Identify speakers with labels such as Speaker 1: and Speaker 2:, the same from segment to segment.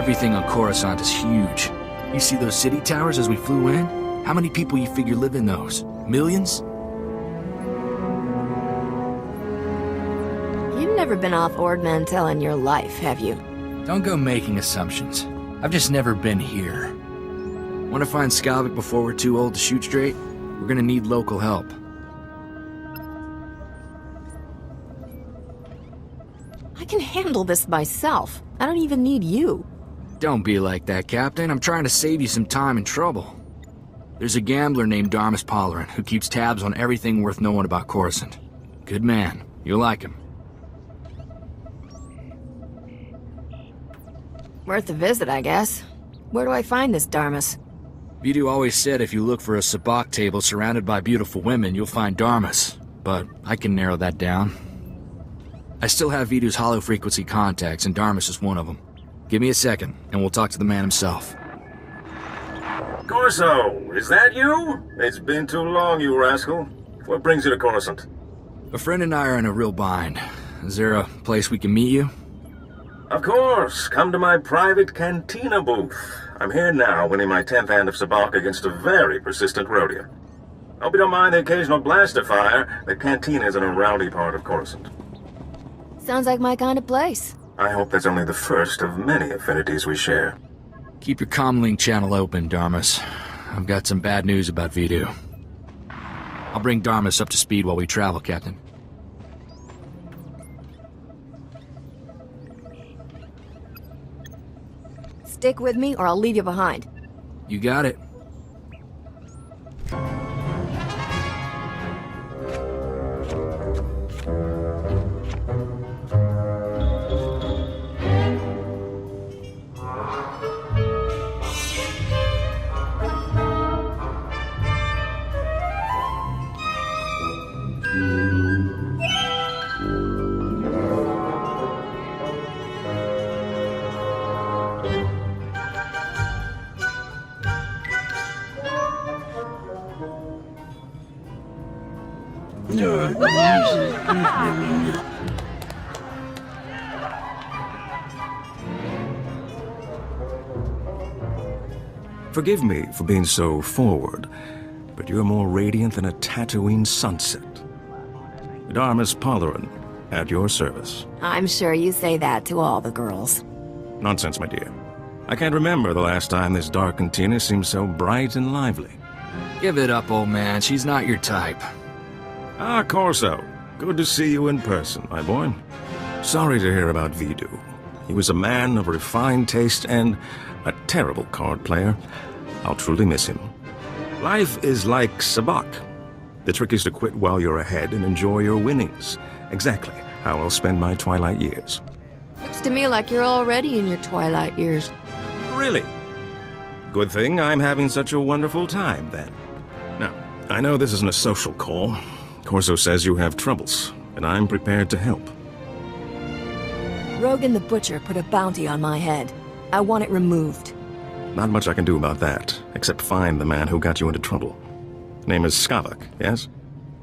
Speaker 1: Everything on Coruscant is huge. You see those city towers as we flew in? How many people you figure live in those? Millions?
Speaker 2: You've never been off Ord Mantell in your life, have you?
Speaker 1: Don't go making assumptions. I've just never been here. Want to find Skavak before we're too old to shoot straight? We're gonna need local help.
Speaker 2: I can handle this myself. I don't even need you.
Speaker 1: Don't be like that, Captain. I'm trying to save you some time and trouble. There's a gambler named Darmus Pollerin who keeps tabs on everything worth knowing about Coruscant. Good man. You'll like him.
Speaker 2: Worth a visit, I guess. Where do I find this Darmus?
Speaker 1: Vidu always said if you look for a sabacc table surrounded by beautiful women, you'll find Darmus. But I can narrow that down. I still have Vidu's hollow-frequency contacts, and Darmus is one of them. Give me a second, and we'll talk to the man himself.
Speaker 3: Corso, is that you? It's been too long, you rascal. What brings you to Coruscant?
Speaker 1: A friend and I are in a real bind. Is there a place we can meet you?
Speaker 3: Of course. Come to my private cantina booth. I'm here now, winning my 10th hand of sabacc against a very persistent Rhodian. Hope you don't mind the occasional blaster fire. The cantina is in a rowdy part of Coruscant.
Speaker 2: Sounds like my kind of place.
Speaker 3: I hope that's only the first of many affinities we share.
Speaker 1: Keep your comlink channel open, Darmus. I've got some bad news about Vidu. I'll bring Darmus up to speed while we travel, Captain.
Speaker 2: Stick with me or I'll leave you behind.
Speaker 1: You got it.
Speaker 4: Forgive me for being so forward, but you're more radiant than a Tatooine sunset. Darmus Pollerin, at your service.
Speaker 2: I'm sure you say that to all the girls.
Speaker 4: Nonsense, my dear. I can't remember the last time this dark cantina seemed so bright and lively.
Speaker 1: Give it up, old man. She's not your type.
Speaker 4: Ah, Corso. Good to see you in person, my boy. Sorry to hear about Vidu. He was a man of refined taste and a terrible card player. I'll truly miss him. Life is like sabacc. The trick is to quit while you're ahead and enjoy your winnings. Exactly how I'll spend my twilight years.
Speaker 2: Looks to me like you're already in your twilight years.
Speaker 4: Really? Good thing I'm having such a wonderful time, then. Now, I know this isn't a social call. Corso says you have troubles, and I'm prepared to help.
Speaker 2: Rogan the Butcher put a bounty on my head. I want it removed.
Speaker 4: Not much I can do about that, except find the man who got you into trouble. Name is Skavak, yes?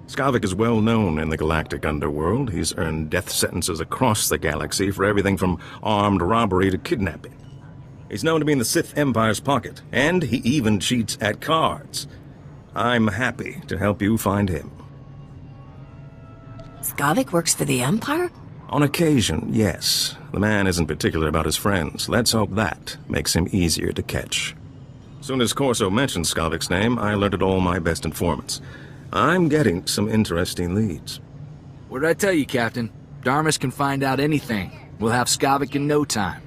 Speaker 4: Skavak is well known in the galactic underworld. He's earned death sentences across the galaxy for everything from armed robbery to kidnapping. He's known to be in the Sith Empire's pocket, and he even cheats at cards. I'm happy to help you find him.
Speaker 2: Skavak works for the Empire?
Speaker 4: On occasion, yes. The man isn't particular about his friends. Let's hope that makes him easier to catch. Soon as Corso mentioned Skavak's name, I alerted all my best informants. I'm getting some interesting leads.
Speaker 1: What did I tell you, Captain? Darmus can find out anything. We'll have Skavak in no time.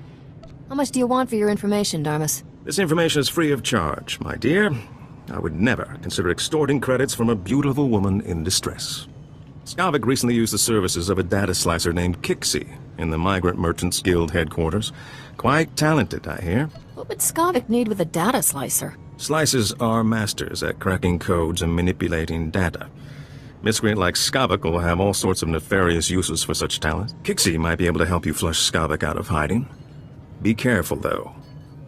Speaker 2: How much do you want for your information, Darmus?
Speaker 4: This information is free of charge, my dear. I would never consider extorting credits from a beautiful woman in distress. Skavak recently used the services of a data slicer named Kixie in the Migrant Merchants Guild headquarters. Quite talented, I hear.
Speaker 2: What would Skavak need with a data slicer?
Speaker 4: Slicers are masters at cracking codes and manipulating data. Miscreant like Skavak will have all sorts of nefarious uses for such talent. Kixie might be able to help you flush Skavak out of hiding. Be careful, though.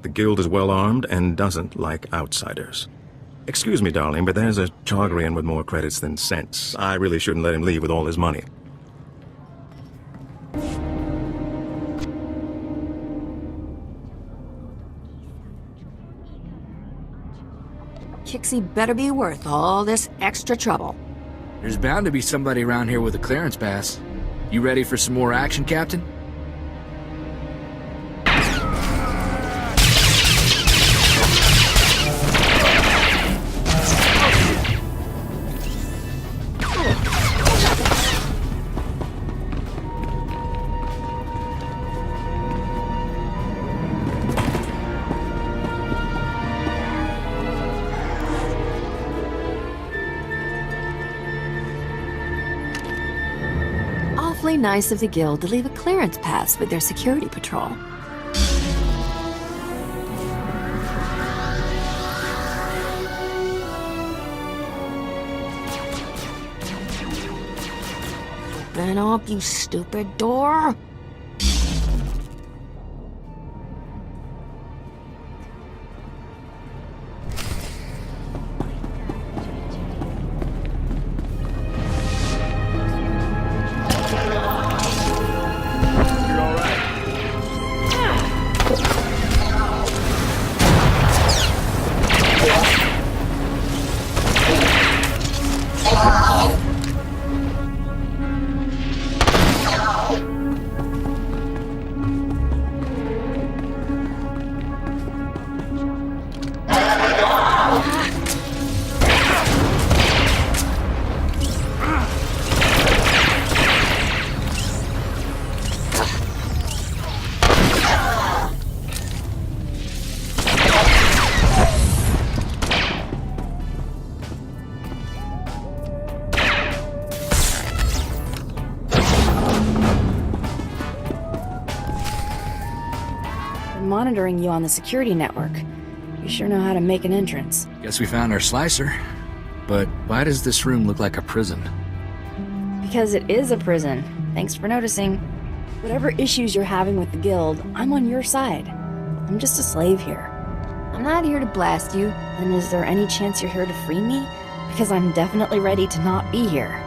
Speaker 4: The guild is well armed and doesn't like outsiders. Excuse me, darling, but there's a Chargarian with more credits than sense. I really shouldn't let him leave with all his money.
Speaker 2: Kixie better be worth all this extra trouble.
Speaker 1: There's bound to be somebody around here with a clearance pass. You ready for some more action, Captain?
Speaker 2: Awfully nice of the guild to leave a clearance pass with their security patrol. Open up, you stupid door!
Speaker 5: Monitoring you on the security network. You sure know how to make an entrance.
Speaker 1: Guess we found our slicer. But why does this room look like a prison?
Speaker 5: Because it is a prison. Thanks for noticing. Whatever issues you're having with the guild, I'm on your side. I'm just a slave here.
Speaker 2: I'm not here to blast you.
Speaker 5: Then is there any chance you're here to free me? Because I'm definitely ready to not be here.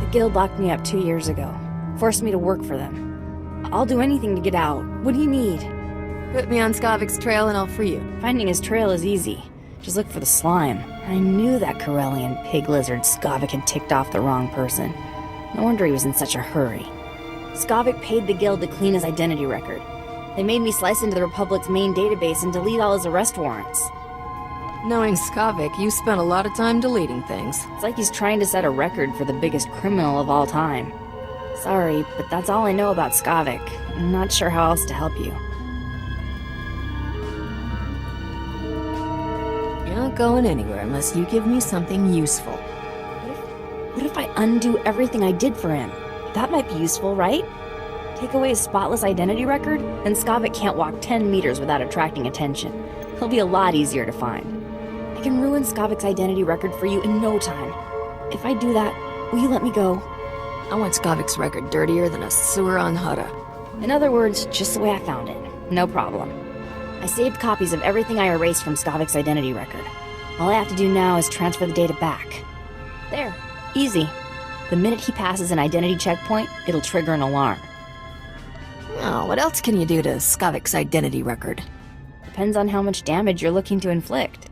Speaker 5: The guild locked me up 2 years ago. Forced me to work for them. I'll do anything to get out. What do you need?
Speaker 2: Put me on Skavak's trail and I'll free you.
Speaker 5: Finding his trail is easy. Just look for the slime. I knew that Corellian pig lizard Skavak had ticked off the wrong person. No wonder he was in such a hurry. Skavak paid the guild to clean his identity record. They made me slice into the Republic's main database and delete all his arrest warrants.
Speaker 2: Knowing Skavak, you spent a lot of time deleting things.
Speaker 5: It's like he's trying to set a record for the biggest criminal of all time. Sorry, but that's all I know about Skavak. I'm not sure how else to help you.
Speaker 2: You're not going anywhere unless you give me something useful.
Speaker 5: What if I undo everything I did for him? That might be useful, right? Take away his spotless identity record, then Skavak can't walk 10 meters without attracting attention. He'll be a lot easier to find. I can ruin Skavak's identity record for you in no time. If I do that, will you let me go?
Speaker 2: I want Skavak's record dirtier than a sewer on Hutta.
Speaker 5: In other words, just the way I found it. No problem. I saved copies of everything I erased from Skavak's identity record. All I have to do now is transfer the data back. There. Easy. The minute he passes an identity checkpoint, it'll trigger an alarm.
Speaker 2: Oh, what else can you do to Skavak's identity record?
Speaker 5: Depends on how much damage you're looking to inflict.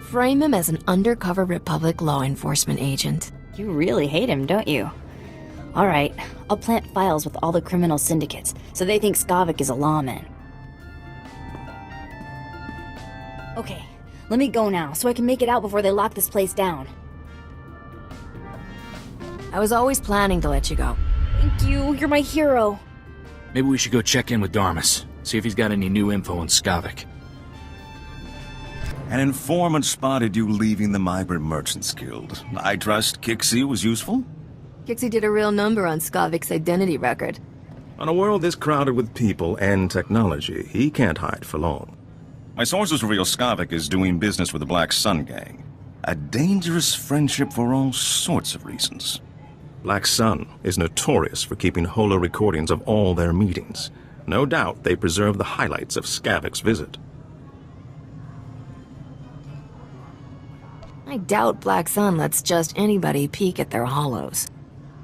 Speaker 2: Frame him as an undercover Republic law enforcement agent.
Speaker 5: You really hate him, don't you? Alright, I'll plant files with all the criminal syndicates, so they think Skavak is a lawman. Okay, let me go now, so I can make it out before they lock this place down.
Speaker 2: I was always planning to let you go.
Speaker 5: Thank you, you're my hero.
Speaker 1: Maybe we should go check in with Darmus, see if he's got any new info on Skavak.
Speaker 6: An informant spotted you leaving the Migrant Merchants Guild. I trust Kixie was useful?
Speaker 2: Kixie did a real number on Skavak's identity record.
Speaker 4: On a world this crowded with people and technology, he can't hide for long.
Speaker 6: My sources reveal Skavak is doing business with the Black Sun Gang. A dangerous friendship for all sorts of reasons.
Speaker 4: Black Sun is notorious for keeping holo recordings of all their meetings. No doubt they preserve the highlights of Skavak's visit.
Speaker 2: I doubt Black Sun lets just anybody peek at their hollows.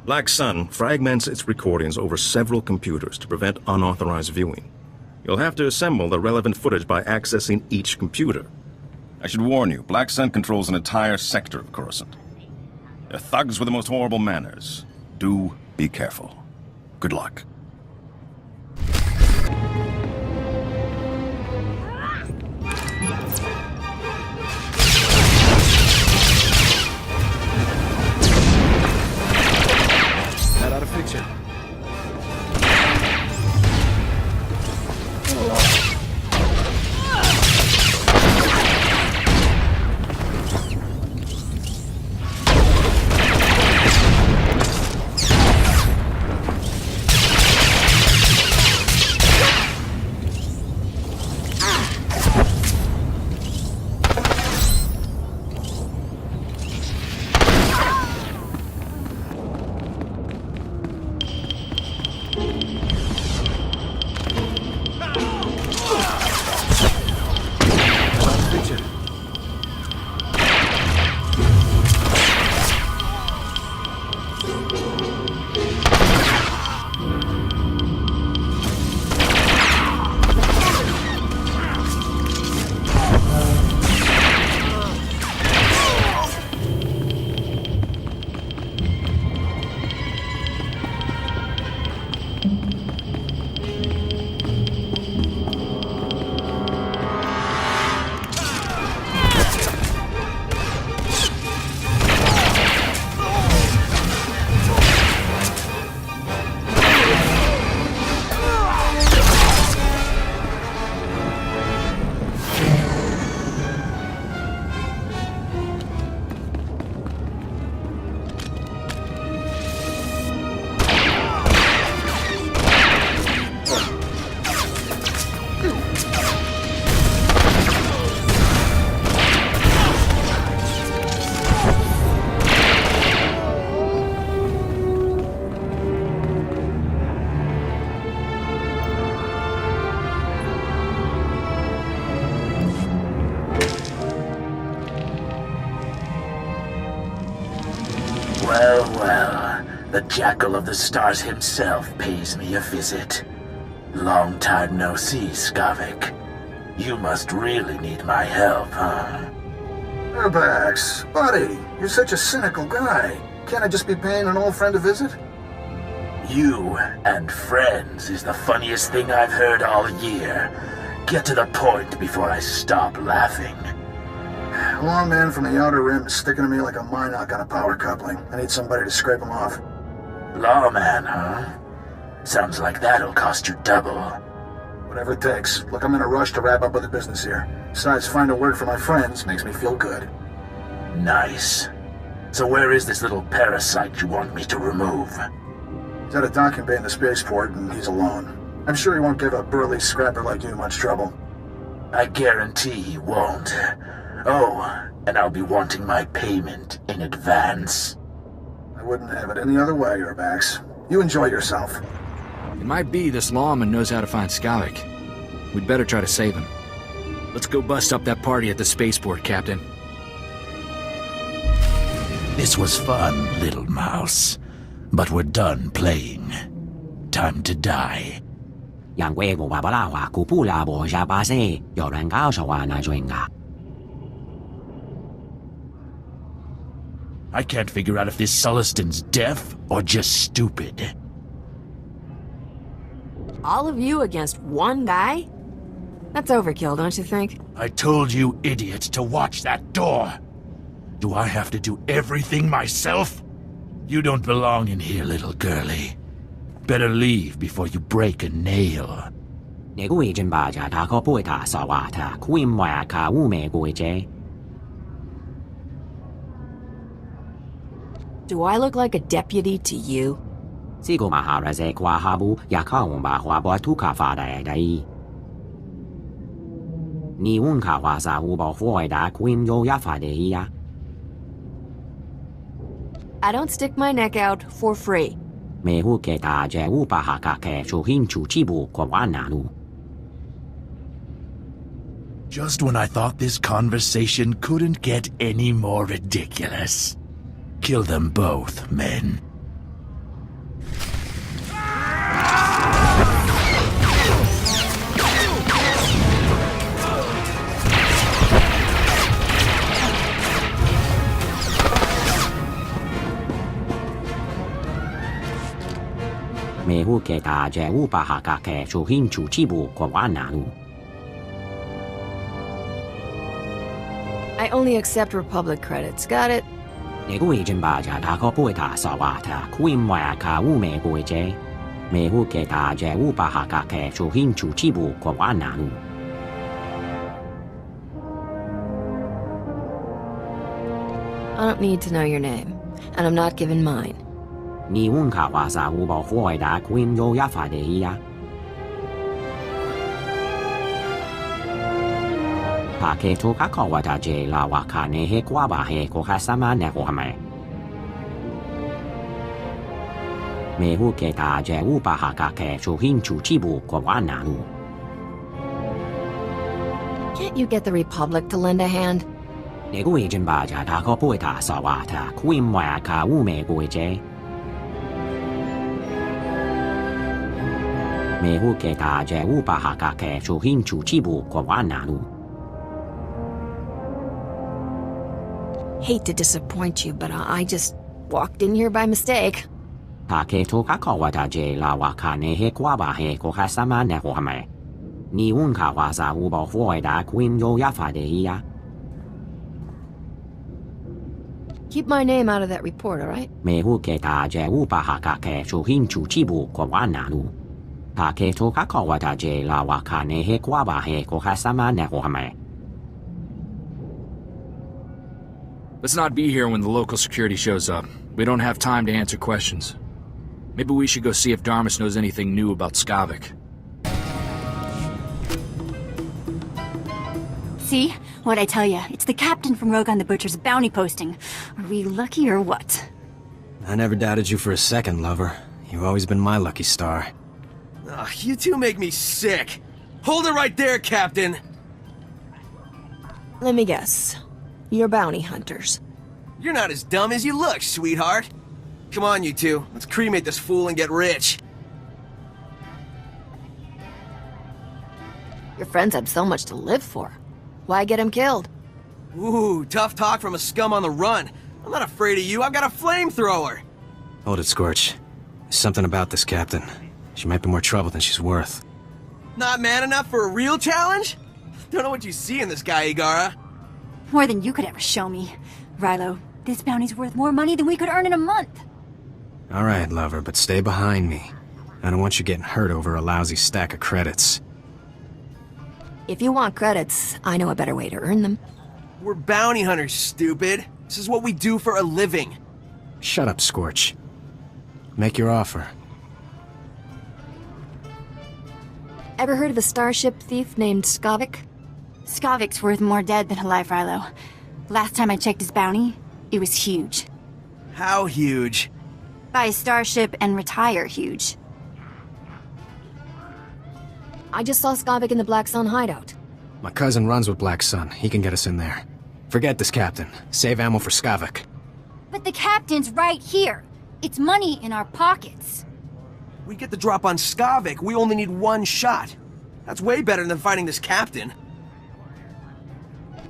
Speaker 4: Black Sun fragments its recordings over several computers to prevent unauthorized viewing. You'll have to assemble the relevant footage by accessing each computer.
Speaker 6: I should warn you, Black Sun controls an entire sector of Coruscant. They're thugs with the most horrible manners. Do be careful. Good luck.
Speaker 1: That ought to fix it.
Speaker 7: Well, the Jackal of the Stars himself pays me a visit. Long time no see, Skavak. You must really need my help, huh?
Speaker 8: Urbax, buddy, you're such a cynical guy. Can't I just be paying an old friend a visit?
Speaker 7: You and friends is the funniest thing I've heard all year. Get to the point before I stop laughing.
Speaker 8: Long man from the Outer Rim is sticking to me like a Minoc on a power coupling. I need somebody to scrape him off.
Speaker 7: Lawman, huh? Sounds like that'll cost you double.
Speaker 8: Whatever it takes. Look, I'm in a rush to wrap up with the business here. Besides, finding work for my friends makes me feel good.
Speaker 7: Nice. So where is this little parasite you want me to remove?
Speaker 8: He's at a docking bay in the spaceport, and he's alone. I'm sure he won't give a burly scrapper like you much trouble.
Speaker 7: I guarantee he won't. Oh, and I'll be wanting my payment in advance.
Speaker 8: I wouldn't have it any other way, Urbax. You enjoy yourself.
Speaker 1: It might be this lawman knows how to find Skavak. We'd better try to save him. Let's go bust up that party at the spaceport, Captain.
Speaker 7: This was fun, little mouse. But we're done playing. Time to die. I can't figure out if this Sulluston's deaf or just stupid.
Speaker 2: All of you against one guy? That's overkill, don't you think?
Speaker 7: I told you, idiot, to watch that door. Do I have to do everything myself? You don't belong in here, little girlie. Better leave before you break a nail.
Speaker 9: 내구이진 바자 다거 보이다 사와타 쿠임와야 카우메 고이제.
Speaker 2: Do I look like a deputy to you?
Speaker 9: Sigo maharaze kwa habu yakaumba hwabo tukafaday dai. Ni unka wasa ubo huoida kuim yo yafadeia.
Speaker 2: I don't stick my neck out for free.
Speaker 9: Me huke ta je upahaka ke chuhin chuchibu kwanalu.
Speaker 7: Just when I thought this conversation couldn't get any more ridiculous. Kill them both, men.
Speaker 9: Me huke ta je upahaka ke chuhin chuchibu kwanalu.
Speaker 2: I only accept Republic credits, got it?
Speaker 9: 내구이진 바자 다거 보이다 사와타 쿠임와야 카우메 고이제. Me huke ta je upahaka ke chuhin chuchibu kwanalu.
Speaker 2: I don't need to know your name, and I'm not giving mine.
Speaker 9: Ni unka wasa ubo huoida kuim yo yafadeia. Pake toka kawata je la wakane he kwaba he kohasama ne kohame. Me huke ta je upahaka ke chuhin chuchibu kwanalu.
Speaker 2: Can't you get the Republic to lend a hand?
Speaker 9: 내구이진 바자 다거 보이다 사와타 쿠임와야 카우메 고이제. Me huke ta je upahaka ke chuhin chuchibu kwanalu.
Speaker 2: Hate to disappoint you, but I just walked in here by mistake.
Speaker 9: Pake toka kawata je la wakane he kwaba he kohasama ne kohame. Ni unka wasa ubo huoida kuim yo yafadeia.
Speaker 2: Keep my name out of that report, all right?
Speaker 9: Me huke ta je upahaka ke chuhin chuchibu kwanalu. Pake toka kawata je la wakane he kwaba he kohasama ne kohame.
Speaker 1: Let's not be here when the local security shows up. We don't have time to answer questions. Maybe we should go see if Darmus knows anything new about Skavak.
Speaker 10: See? What'd I tell you? It's the captain from Rogan the Butcher's bounty posting. Are we lucky or what?
Speaker 11: I never doubted you for a second, lover. You've always been my lucky star.
Speaker 12: Ugh, you two make me sick. Hold it right there, Captain.
Speaker 2: Let me guess. You're bounty hunters.
Speaker 12: You're not as dumb as you look, sweetheart. Come on, you two. Let's cremate this fool and get rich.
Speaker 2: Your friends have so much to live for. Why get him killed?
Speaker 12: Ooh, tough talk from a scum on the run. I'm not afraid of you. I've got a flamethrower.
Speaker 11: Hold it, Scorch. There's something about this captain. She might be more trouble than she's worth.
Speaker 12: Not man enough for a real challenge? Don't know what you see in this guy, Igara.
Speaker 10: More than you could ever show me. Rilo, this bounty's worth more money than we could earn in a month.
Speaker 11: All right, lover, but stay behind me. I don't want you getting hurt over a lousy stack of credits.
Speaker 2: If you want credits, I know a better way to earn them.
Speaker 12: We're bounty hunters, stupid. This is what we do for a living.
Speaker 11: Shut up, Scorch. Make your offer.
Speaker 2: Ever heard of a starship thief named Skavak?
Speaker 10: Skavak's worth more dead than alive, Rilo. Last time I checked his bounty, it was huge.
Speaker 12: How huge?
Speaker 10: Buy a starship and retire huge.
Speaker 2: I just saw Skavak in the Black Sun hideout.
Speaker 11: My cousin runs with Black Sun. He can get us in there. Forget this captain. Save ammo for Skavak.
Speaker 10: But the captain's right here. It's money in our pockets.
Speaker 12: We get the drop on Skavak. We only need one shot. That's way better than fighting this captain.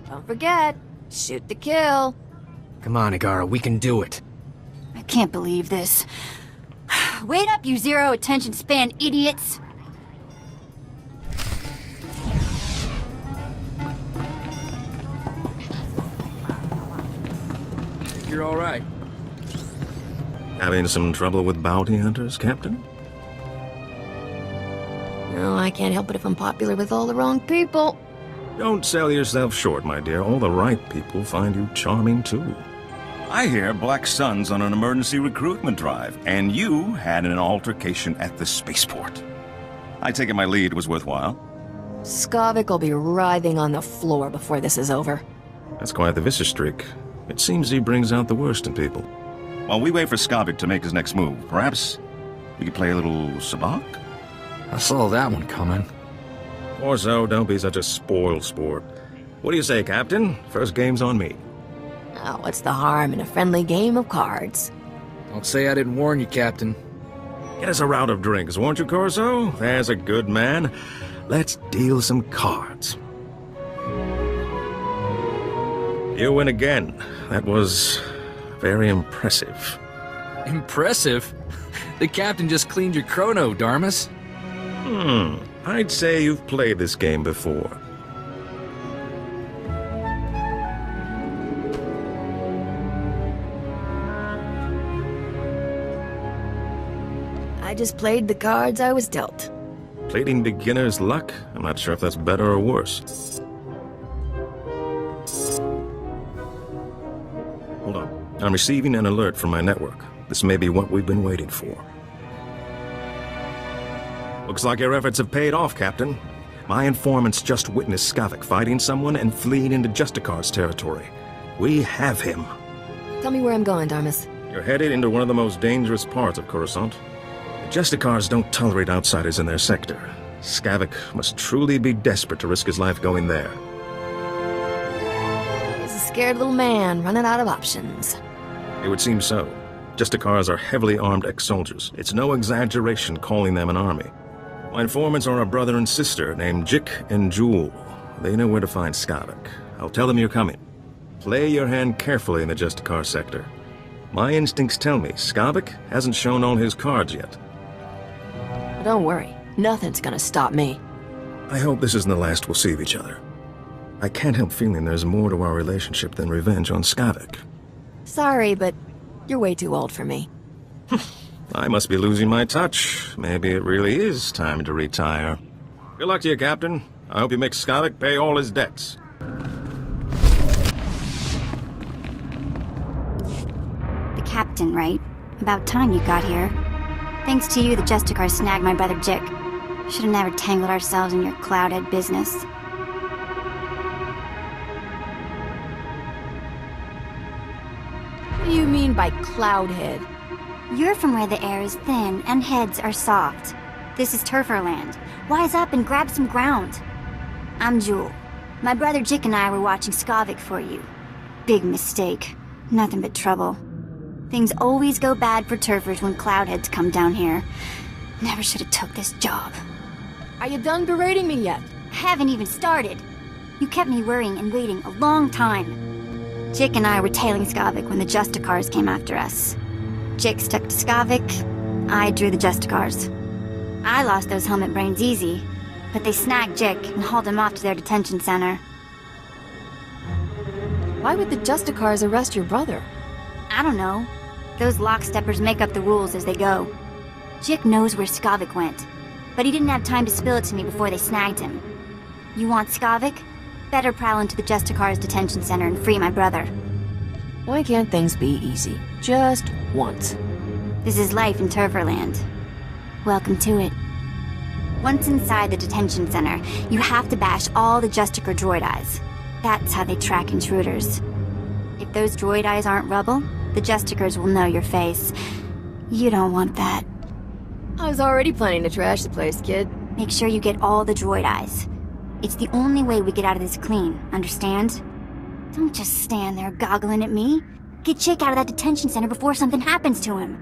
Speaker 2: Don't forget, shoot to kill.
Speaker 11: Come on, Igara, we can do it.
Speaker 10: I can't believe this. Wait up, you zero attention span idiots!
Speaker 1: You're all right.
Speaker 4: Having some trouble with bounty hunters, Captain?
Speaker 2: No, I can't help it if I'm popular with all the wrong people.
Speaker 4: Don't sell yourself short, my dear. All the right people find you charming, too.
Speaker 6: I hear Black Sun's on an emergency recruitment drive, and you had an altercation at the spaceport. I take it my lead was worthwhile.
Speaker 2: Skavak will be writhing on the floor before this is over.
Speaker 4: That's quite the vicious streak. It seems he brings out the worst in people.
Speaker 6: While we wait for Skavak to make his next move, perhaps we could play a little sabacc?
Speaker 1: I saw that one coming.
Speaker 4: Or so, don't be such a spoiled sport. What do you say, Captain? First game's on me.
Speaker 2: Oh, what's the harm in a friendly game of cards?
Speaker 1: Don't say I didn't warn you, Captain.
Speaker 4: Get us a round of drinks, won't you, Corso? There's a good man. Let's deal some cards. You win again. That was very impressive.
Speaker 1: Impressive? The Captain just cleaned your chrono, Darmus.
Speaker 4: I'd say you've played this game before.
Speaker 2: I just played the cards I was dealt.
Speaker 4: Plating beginner's luck? I'm not sure if that's better or worse. Hold on. I'm receiving an alert from my network. This may be what we've been waiting for. Looks like your efforts have paid off, Captain. My informants just witnessed Skavak fighting someone and fleeing into Justicar's territory. We have him.
Speaker 2: Tell me where I'm going, Darmus.
Speaker 4: You're headed into one of the most dangerous parts of Coruscant. The Justicars don't tolerate outsiders in their sector. Skavak must truly be desperate to risk his life going there.
Speaker 2: He's a scared little man running out of options.
Speaker 4: It would seem so. Justicars are heavily armed ex-soldiers. It's no exaggeration calling them an army. My informants are a brother and sister named Jik and Jewel. They know where to find Skavak. I'll tell them you're coming. Play your hand carefully in the Justicar sector. My instincts tell me Skavak hasn't shown all his cards yet.
Speaker 2: Don't worry. Nothing's gonna stop me.
Speaker 4: I hope this isn't the last we'll see of each other. I can't help feeling there's more to our relationship than revenge on Skavak.
Speaker 2: Sorry, but you're way too old for me.
Speaker 4: I must be losing my touch. Maybe it really is time to retire. Good luck to you, Captain. I hope you make Skavak pay all his debts.
Speaker 10: The Captain, right? About time you got here. Thanks to you, the Justicar snagged my brother Jik. Should have never tangled ourselves in your cloudhead business.
Speaker 2: What do you mean by cloudhead?
Speaker 10: You're from where the air is thin and heads are soft. This is Turferland. Wise up and grab some ground. I'm Jewel. My brother Jik and I were watching Skavak for you. Big mistake. Nothing but trouble. Things always go bad for turfers when cloudheads come down here. Never should have took this job.
Speaker 2: Are you done berating me yet?
Speaker 10: Haven't even started. You kept me worrying and waiting a long time. Jik and I were tailing Skavak when the Justicars came after us. Jik stuck to Skavak, I drew the Justicars. I lost those helmet brains easy, but they snagged Jik and hauled him off to their detention center.
Speaker 2: Why would the Justicars arrest your brother?
Speaker 10: I don't know. Those locksteppers make up the rules as they go. Jik knows where Skavak went, but he didn't have time to spill it to me before they snagged him. You want Skavak? Better prowl into the Justicar's detention center and free my brother.
Speaker 2: Why can't things be easy? Just once.
Speaker 10: This is life in Turferland. Welcome to it. Once inside the detention center, you have to bash all the Justicar droid eyes. That's how they track intruders. If those droid eyes aren't rubble, the Justicars will know your face. You don't want that.
Speaker 2: I was already planning to trash the place, kid.
Speaker 10: Make sure you get all the droid eyes. It's the only way we get out of this clean, understand? Don't just stand there goggling at me. Get Jik out of that detention center before something happens to him.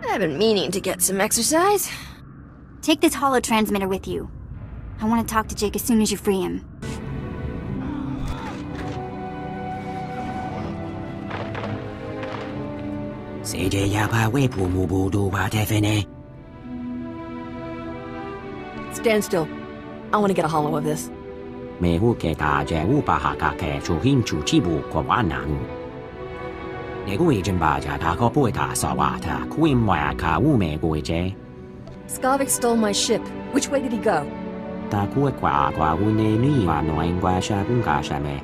Speaker 2: I've been meaning to get some exercise.
Speaker 10: Take this holo-transmitter with you. I want to talk to Jik as soon as you free him.
Speaker 2: Stand still. I want to get a holo of this. Skavak stole my ship. Which way did he go?
Speaker 9: Ta kua kwa une ni wa no ingwa sha bunga sha me.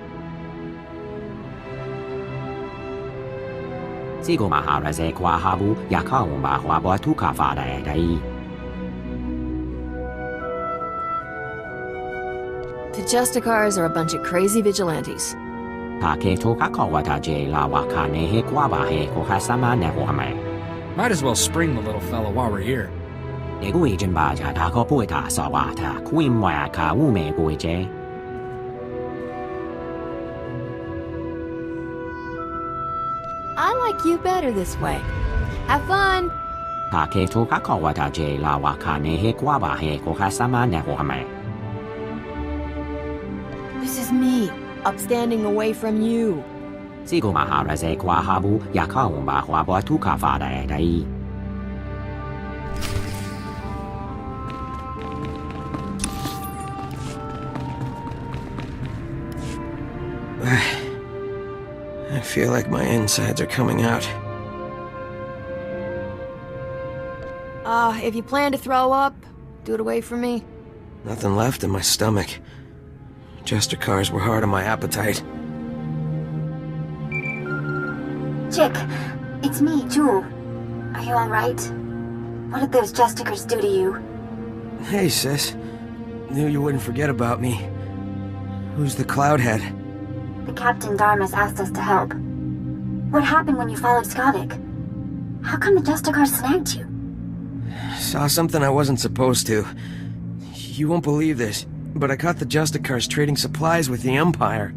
Speaker 9: Sigo mahara ze kwa habu yakao ma hwa bo tu ka fa dai.
Speaker 2: The Justicars are a bunch of crazy vigilantes.
Speaker 9: Might
Speaker 1: as well spring the little fellow while we're here.
Speaker 2: I like you better this way. Have fun! This is me, upstanding away from you.
Speaker 12: I feel like my insides are coming out.
Speaker 2: If you plan to throw up, do it away from me.
Speaker 12: Nothing left in my stomach. Justicars were hard on my appetite.
Speaker 10: Chick, it's me, Jewel. Are you alright? What did those Justicars do to you?
Speaker 12: Hey, sis. Knew you wouldn't forget about me. Who's the Cloudhead?
Speaker 10: The Captain Darmus asked us to help. What happened when you followed Skavak? How come the Justicars snagged you?
Speaker 12: Saw something I wasn't supposed to. You won't believe this, but I caught the Justicars trading supplies with the Empire.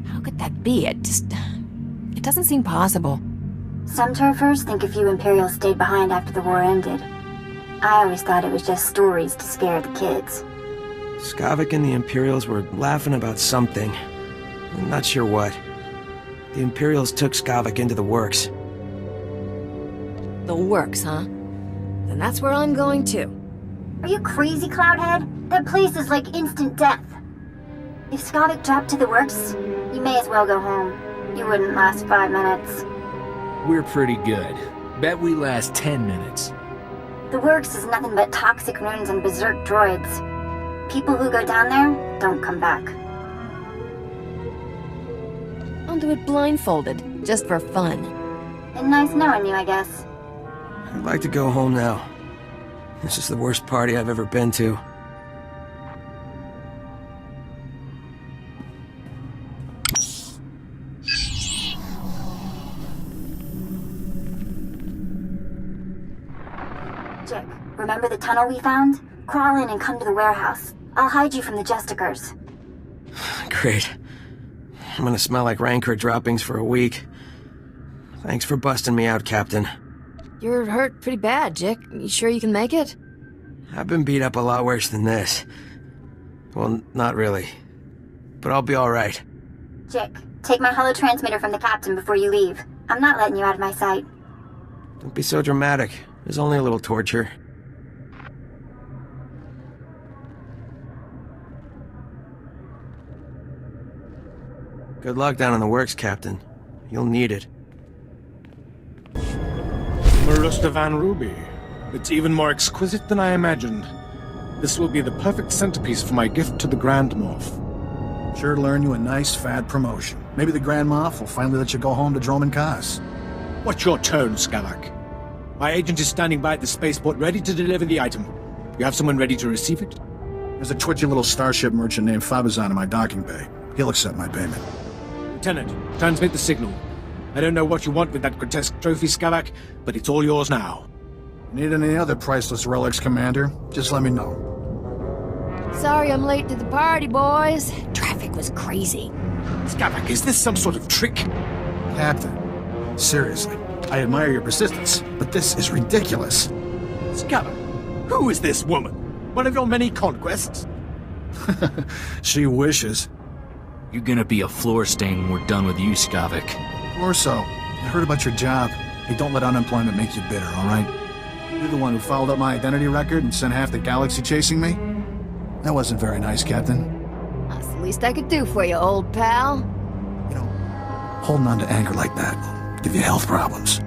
Speaker 2: How could that be? It doesn't seem possible.
Speaker 10: Some turfers think a few Imperials stayed behind after the war ended. I always thought it was just stories to scare the kids.
Speaker 12: Skavak and the Imperials were laughing about something. I'm not sure what. The Imperials took Skavak into the works.
Speaker 2: The works, huh? Then that's where I'm going too.
Speaker 10: Are you crazy, Cloudhead? That place is like instant death. If Skavak dropped to the works, you may as well go home. You wouldn't last 5 minutes.
Speaker 1: We're pretty good. Bet we last 10 minutes.
Speaker 10: The works is nothing but toxic ruins and berserk droids. People who go down there don't come back.
Speaker 2: I'll do it blindfolded, just for fun.
Speaker 10: Been nice knowing you, I guess.
Speaker 12: I'd like to go home now. This is the worst party I've ever been to.
Speaker 10: Jick, remember the tunnel we found? Crawl in and come to the warehouse. I'll hide you from the Justicars.
Speaker 12: Great. I'm gonna smell like Rancor droppings for a week. Thanks for busting me out, Captain.
Speaker 2: You're hurt pretty bad, Jick. You sure you can make it?
Speaker 12: I've been beat up a lot worse than this. Well, not really. But I'll be alright.
Speaker 10: Jick, take my holo-transmitter from the Captain before you leave. I'm not letting you out of my sight.
Speaker 12: Don't be so dramatic. There's only a little torture. Good luck down in the works, Captain. You'll need it.
Speaker 13: Marusta Van Ruby. It's even more exquisite than I imagined. This will be the perfect centerpiece for my gift to the Grand Moff.
Speaker 8: Sure to earn you a nice, fat promotion. Maybe the Grand Moff will finally let you go home to Droman Kaas.
Speaker 13: What's your tone, Skavak? My agent is standing by at the spaceport ready to deliver the item. You have someone ready to receive it?
Speaker 8: There's a twitchy little starship merchant named Fabazan in my docking bay. He'll accept my payment.
Speaker 13: Lieutenant, transmit the signal. I don't know what you want with that grotesque trophy, Skavak, but it's all yours now.
Speaker 8: Need any other priceless relics, Commander? Just let me know.
Speaker 2: Sorry I'm late to the party, boys. Traffic was crazy.
Speaker 13: Skavak, is this some sort of trick?
Speaker 8: Captain, seriously, I admire your persistence, but this is ridiculous.
Speaker 13: Skavak, who is this woman? One of your many conquests?
Speaker 8: She wishes.
Speaker 1: You're gonna be a floor stain when we're done with you, Skavak.
Speaker 8: Or so. I heard about your job. Hey, don't let unemployment make you bitter, alright? You're the one who fouled up my identity record and sent half the galaxy chasing me? That wasn't very nice, Captain.
Speaker 2: That's the least I could do for you, old pal.
Speaker 8: You know, holding on to anger like that will give you health problems.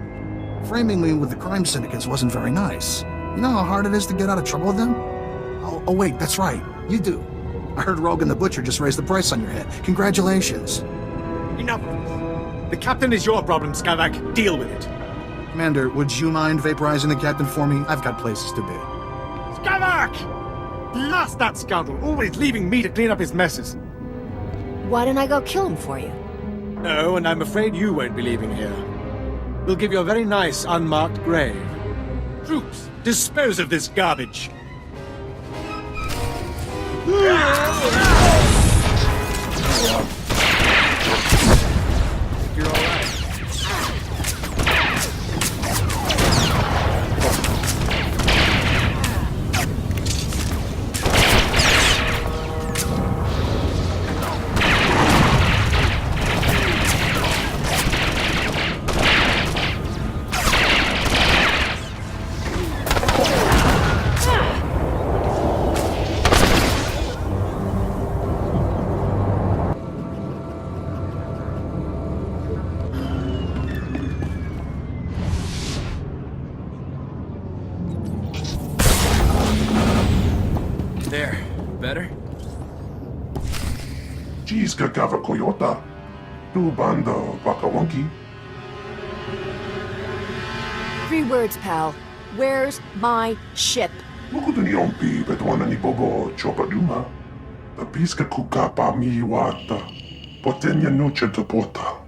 Speaker 8: Framing me with the crime syndicates wasn't very nice. You know how hard it is to get out of trouble with them? Oh wait, that's right. You do. I heard Rogan the Butcher just raised the price on your head. Congratulations.
Speaker 13: Enough of this. The captain is your problem, Skavak. Deal with it.
Speaker 8: Commander, would you mind vaporizing the captain for me? I've got places to be.
Speaker 13: Skavak! Blast that scoundrel, always leaving me to clean up his messes.
Speaker 2: Why didn't I go kill him for you?
Speaker 13: Oh, and I'm afraid you won't be leaving here. We'll give you a very nice, unmarked grave. Troops, dispose of this garbage. You're all right.
Speaker 1: There. Better?
Speaker 14: Jiska Gava Koyota. Tu bando Bakawonki.
Speaker 2: 3 words, pal. Where's my ship?
Speaker 14: Mukuduni Ompi Betwana Nibobo Chopaduma. The Piska Kukapa Mi Wata. Potenya Noche to Pota.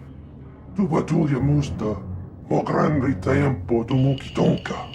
Speaker 14: Tu Batulia Musta. Mo gran ritempo tu Mukitonka.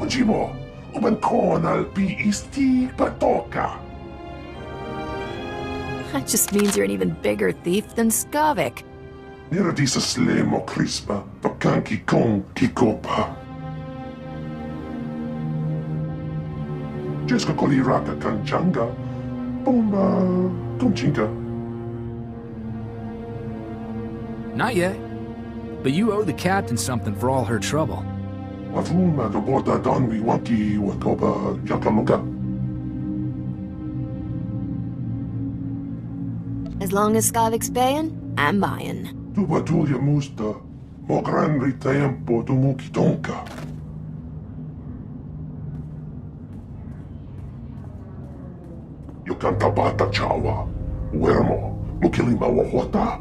Speaker 14: Ujimo, uban konal pi isti patoka.
Speaker 2: That just means you're an even bigger thief than Skavak.
Speaker 14: Niradisa slemo crispa, pakanki kon kikopa. Jeska koliraka kanchanga, bomba kunchinga.
Speaker 1: Not yet. But you owe the captain something for all her trouble.
Speaker 14: Wafuma gabota donwi waki wakoba jakamuka.
Speaker 2: As long as Skavak's paying, I'm buying.
Speaker 14: Tu batulia musta, mo gran ritempo tu mukitonka. Yo cantabata chawa, wermo, mukilima wahota.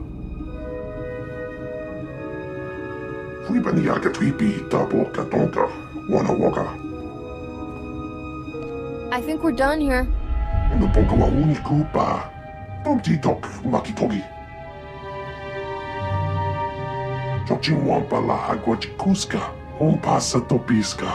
Speaker 14: Fui baniaka twipi tabo katonka, wana waka.
Speaker 2: I think we're done here.
Speaker 14: Nuponka wa unikupa, pomti tok makitogi. Chokchimwampa la agua chikuska, pasa topiska.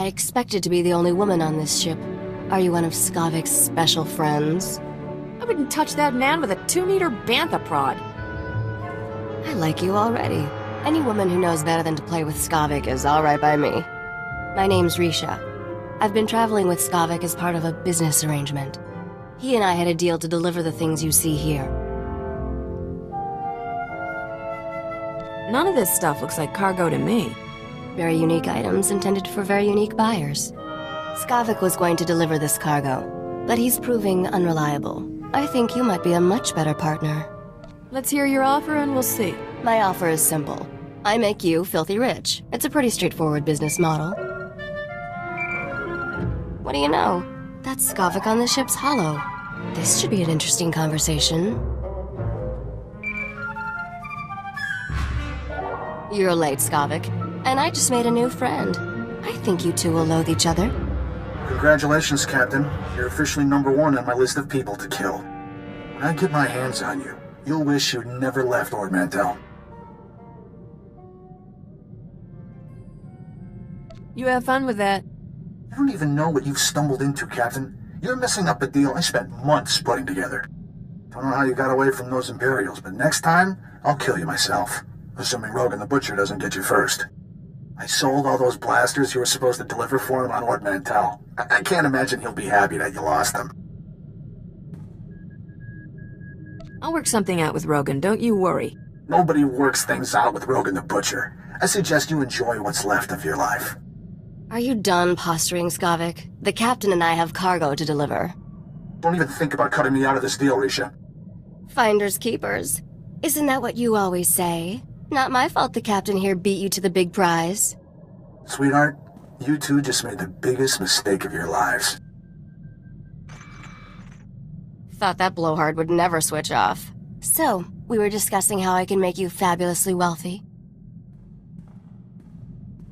Speaker 15: I expected to be the only woman on this ship. Are you one of Skavak's special friends?
Speaker 2: I wouldn't touch that man with a 2-meter bantha prod.
Speaker 15: I like you already. Any woman who knows better than to play with Skavak is alright by me. My name's Risha. I've been traveling with Skavak as part of a business arrangement. He and I had a deal to deliver the things you see here.
Speaker 2: None of this stuff looks like cargo to me.
Speaker 15: Very unique items intended for very unique buyers. Skavak was going to deliver this cargo, but he's proving unreliable. I think you might be a much better partner.
Speaker 2: Let's hear your offer and we'll see.
Speaker 15: My offer is simple. I make you filthy rich. It's a pretty straightforward business model. What do you know? That's Skavak on the ship's hollow. This should be an interesting conversation. You're late, Skavak, and I just made a new friend. I think you two will loathe each other.
Speaker 8: Congratulations, Captain. You're officially #1 on my list of people to kill. When I get my hands on you, you'll wish you'd never left Ord Mantell.
Speaker 2: You have fun with that.
Speaker 8: You don't even know what you've stumbled into, Captain. You're messing up a deal I spent months putting together. Don't know how you got away from those Imperials, but next time, I'll kill you myself. Assuming Rogan the Butcher doesn't get you first. I sold all those blasters you were supposed to deliver for him on Ord Mantell. I can't imagine he'll be happy that you lost them.
Speaker 2: I'll work something out with Rogan, don't you worry.
Speaker 8: Nobody works things out with Rogan the Butcher. I suggest you enjoy what's left of your life.
Speaker 15: Are you done posturing, Skavak? The captain and I have cargo to deliver.
Speaker 8: Don't even think about cutting me out of this deal, Risha.
Speaker 15: Finders keepers. Isn't that what you always say? Not my fault the captain here beat you to the big prize.
Speaker 8: Sweetheart, you two just made the biggest mistake of your lives.
Speaker 15: Thought that blowhard would never switch off. So, we were discussing how I can make you fabulously wealthy.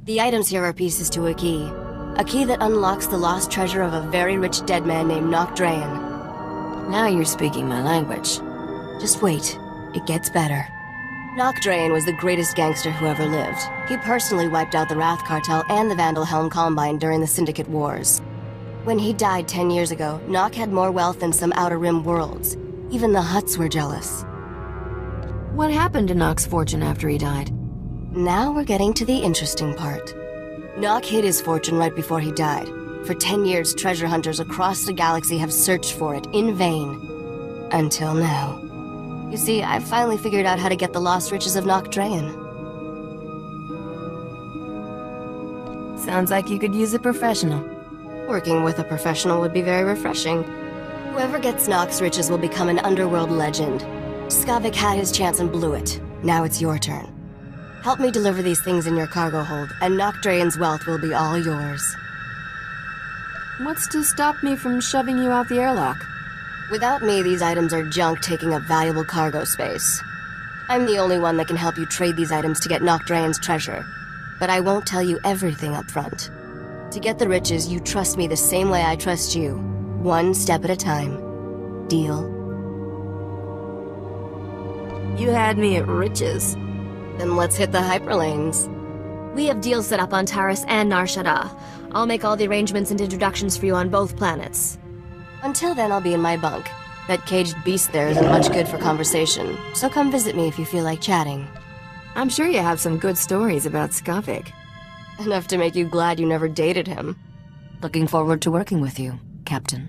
Speaker 15: The items here are pieces to a key that unlocks the lost treasure of a very rich dead man named Nock Drayen.
Speaker 2: Now you're speaking my language.
Speaker 15: Just wait, it gets better. Nock Drayen was the greatest gangster who ever lived. He personally wiped out the Wrath Cartel and the Vandal Helm Combine during the Syndicate Wars. When he died 10 years ago, Nock had more wealth than some Outer Rim worlds. Even the Hutts were jealous.
Speaker 2: What happened to Nock's fortune after he died?
Speaker 15: Now we're getting to the interesting part. Nock hid his fortune right before he died. For 10 years, treasure hunters across the galaxy have searched for it in vain. Until now. You see, I've finally figured out how to get the lost riches of Nock Drayen.
Speaker 2: Sounds like you could use a professional.
Speaker 15: Working with a professional would be very refreshing. Whoever gets Nock's riches will become an underworld legend. Skavak had his chance and blew it. Now it's your turn. Help me deliver these things in your cargo hold, and Nock Drayen's wealth will be all yours.
Speaker 2: What's to stop me from shoving you out the airlock?
Speaker 15: Without me, these items are junk taking up valuable cargo space. I'm the only one that can help you trade these items to get Nock Drayen's treasure. But I won't tell you everything up front. To get the riches, you trust me the same way I trust you. One step at a time. Deal?
Speaker 2: You had me at riches.
Speaker 15: Then let's hit the hyperlanes.
Speaker 16: We have deals set up on Taris and Nar Shaddaa. I'll make all the arrangements and introductions for you on both planets.
Speaker 15: Until then, I'll be in my bunk. That caged beast there isn't much good for conversation, so come visit me if you feel like chatting.
Speaker 2: I'm sure you have some good stories about Skavak.
Speaker 15: Enough to make you glad you never dated him. Looking forward to working with you, Captain.